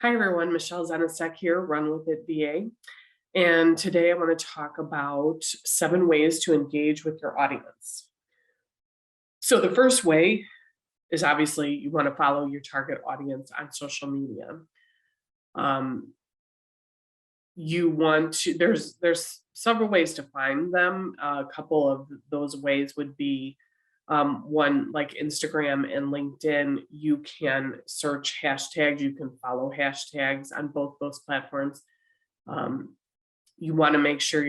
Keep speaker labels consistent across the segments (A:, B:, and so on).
A: Hi everyone, Michelle Zenisek here, Run With It VA. And today I want to talk about 7 ways to engage with your audience. So the first way is obviously you want to follow your target audience on social media. Um, you want to, there's several ways to find them. A couple of those ways would be one like Instagram and LinkedIn. You can search hashtags, you can follow hashtags on both those platforms. Um, you want to make sure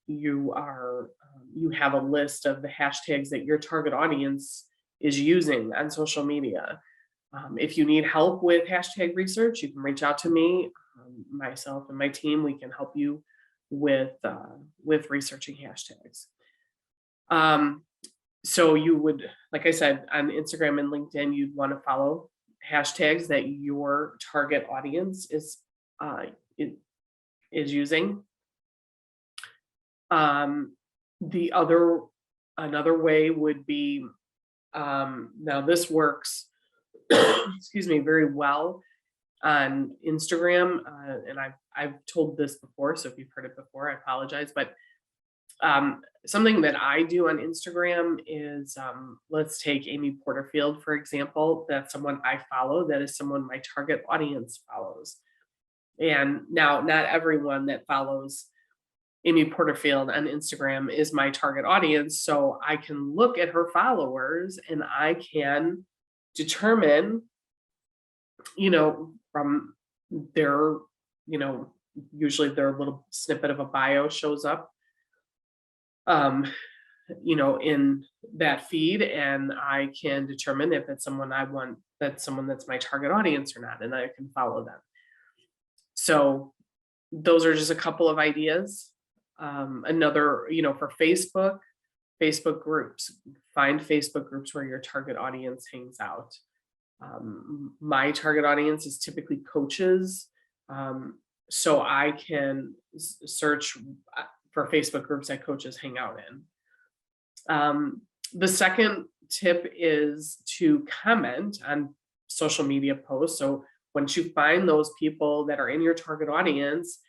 A: you have a list of the hashtags that your target audience is using on social media. If you need help with hashtag research, you can reach out to me. Myself and my team, we can help you with researching hashtags. So you would, like I said, on Instagram and LinkedIn, you'd want to follow hashtags that your target audience is using. The another way would be, now this works, excuse me, very well on Instagram, and I've told this before, so if you've heard it before, I apologize. But something that I do on Instagram is, let's take Amy Porterfield, for example. That's someone I follow. That is someone my target audience follows. And now, not everyone that follows Amy Porterfield on Instagram is my target audience. So I can look at her followers and I can determine, from their, usually their little snippet of a bio shows up, in that feed, and I can determine if it's someone I want, that's someone that's my target audience or not, and I can follow them. So those are just a couple of ideas. Another, for Facebook groups, find Facebook groups where your target audience hangs out. My target audience is typically coaches. So I can search for Facebook groups that coaches hang out in. The second tip is to comment on social media posts. So once you find those people that are in your target audience,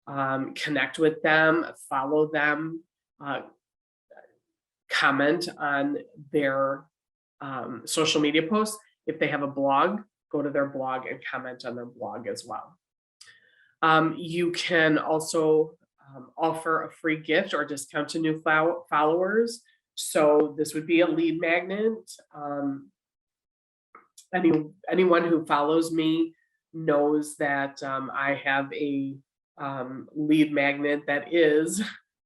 A: connect with them, follow them, comment on their social media posts. If they have a blog, go to their blog and comment on their blog as well. You can also offer a free gift or discount to new followers. So this would be a lead magnet. Anyone who follows me knows that I have a lead magnet that is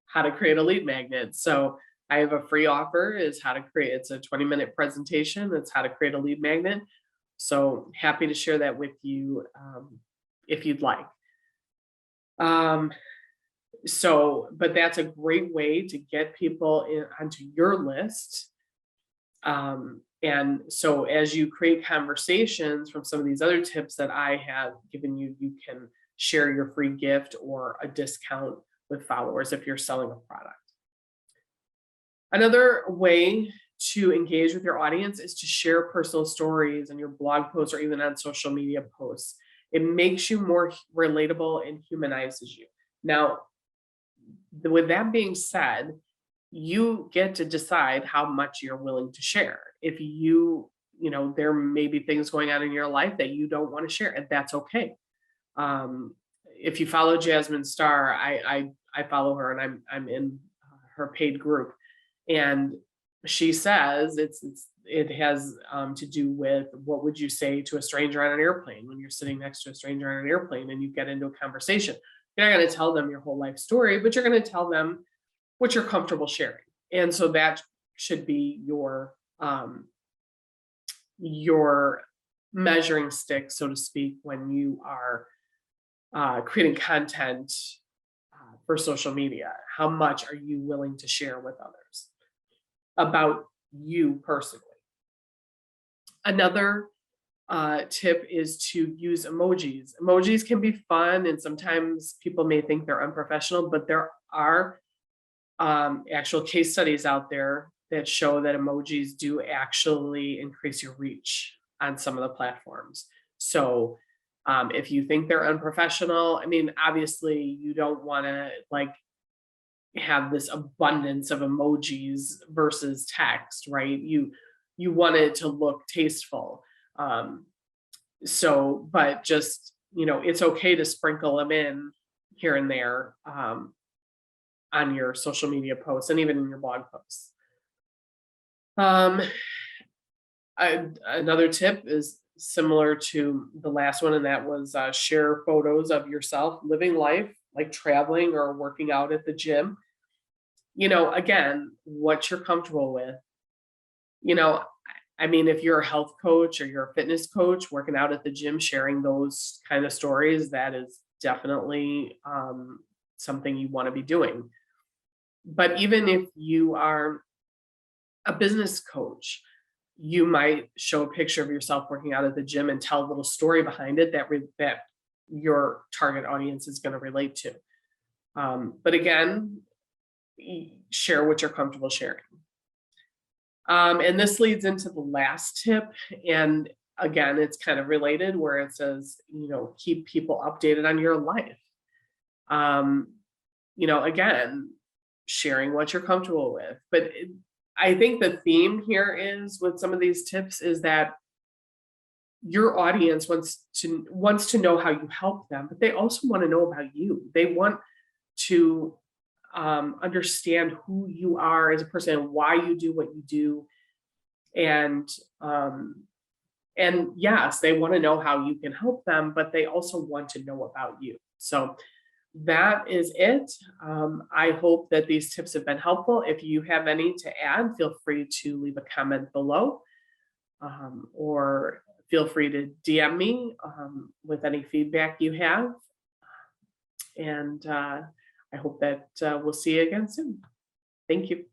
A: how to create a lead magnet. So I have a free offer, is how to create, it's a 20-minute presentation. That's how to create a lead magnet. So happy to share that with you if you'd like. But that's a great way to get people onto your list. And so as you create conversations from some of these other tips that I have given you, you can share your free gift or a discount with followers if you're selling a product. Another way to engage with your audience is to share personal stories in your blog posts or even on social media posts. It makes you more relatable and humanizes you. Now, with that being said, you get to decide how much you're willing to share. If there may be things going on in your life that you don't want to share, and that's okay. If you follow Jasmine Star, I follow her, and I'm in her paid group, and she says it has to do with what would you say to a stranger on an airplane when you're sitting next to a stranger on an airplane and you get into a conversation. You're not going to tell them your whole life story, but you're going to tell them what you're comfortable sharing. And so that should be your measuring stick, so to speak, when you are creating content for social media. How much are you willing to share with others about you personally? Another tip is to use emojis. Emojis can be fun, and sometimes people may think they're unprofessional, but there are actual case studies out there that show that emojis do actually increase your reach on some of the platforms. So If you think they're unprofessional, I mean, obviously you don't want to like have this abundance of emojis versus text, right? You want it to look tasteful. Um, so, but just, it's okay to sprinkle them in here and there, on your social media posts and even in your blog posts. Um, Another tip is similar to the last one, and that was share photos of yourself living life, like traveling or working out at the gym. Again, what you're comfortable with. You know, I mean, if you're a health coach or you're a fitness coach working out at the gym, sharing those kind of stories, that is definitely something you want to be doing. But even if you are a business coach, you might show a picture of yourself working out at the gym and tell a little story behind it that your target audience is going to relate to. But again, share what you're comfortable sharing. And this leads into the last tip. And again, it's kind of related where it says, keep people updated on your life. Again, sharing what you're comfortable with. But I think the theme here is with some of these tips is that your audience wants to know how you help them, but they also want to know about you. They want to understand who you are as a person and why you do what you do. And yes, they want to know how you can help them, but they also want to know about you. So that is it. I hope that these tips have been helpful. If you have any to add, feel free to leave a comment below, or feel free to DM me with any feedback you have. And I hope that we'll see you again soon. Thank you.